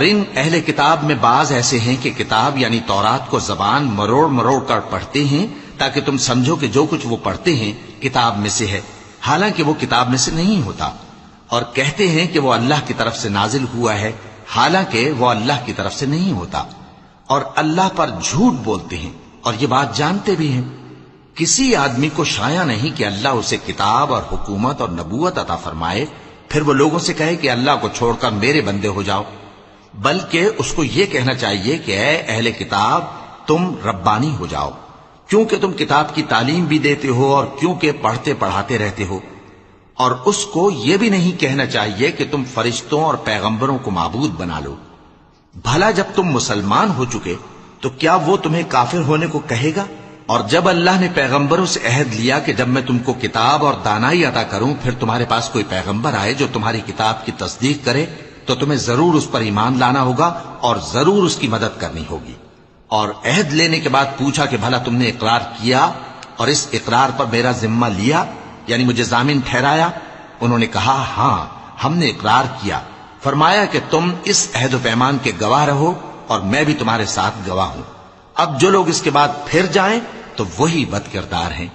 ان اہل کتاب میں بعض ایسے ہیں کہ کتاب یعنی تورات کو زبان مروڑ مروڑ کر پڑھتے ہیں تاکہ تم سمجھو کہ جو کچھ وہ پڑھتے ہیں کتاب میں سے ہے، حالانکہ وہ کتاب میں سے نہیں ہوتا، اور کہتے ہیں کہ وہ اللہ کی طرف سے نازل ہوا ہے، حالانکہ وہ اللہ کی طرف سے نہیں ہوتا، اور اللہ پر جھوٹ بولتے ہیں اور یہ بات جانتے بھی ہیں۔ کسی آدمی کو شایع نہیں کہ اللہ اسے کتاب اور حکومت اور نبوت عطا فرمائے پھر وہ لوگوں سے کہے کہ اللہ کو چھوڑ کر میرے بندے ہو جاؤ، بلکہ اس کو یہ کہنا چاہیے کہ اے اہل کتاب تم ربانی ہو جاؤ، کیونکہ تم کتاب کی تعلیم بھی دیتے ہو اور کیونکہ پڑھتے پڑھاتے رہتے ہو، اور اس کو یہ بھی نہیں کہنا چاہیے کہ تم فرشتوں اور پیغمبروں کو معبود بنا لو۔ بھلا جب تم مسلمان ہو چکے تو کیا وہ تمہیں کافر ہونے کو کہے گا؟ اور جب اللہ نے پیغمبروں سے عہد لیا کہ جب میں تم کو کتاب اور دانائی عطا کروں پھر تمہارے پاس کوئی پیغمبر آئے جو تمہاری کتاب کی تصدیق کرے تو تمہیں ضرور اس پر ایمان لانا ہوگا اور ضرور اس کی مدد کرنی ہوگی۔ اور عہد لینے کے بعد پوچھا کہ بھلا تم نے اقرار کیا اور اس اقرار پر میرا ذمہ لیا، یعنی مجھے ضامن ٹھہرایا؟ انہوں نے کہا ہاں ہم نے اقرار کیا۔ فرمایا کہ تم اس عہد و پیمان کے گواہ رہو اور میں بھی تمہارے ساتھ گواہ ہوں۔ اب جو لوگ اس کے بعد پھر جائیں تو وہی بد کردار ہیں۔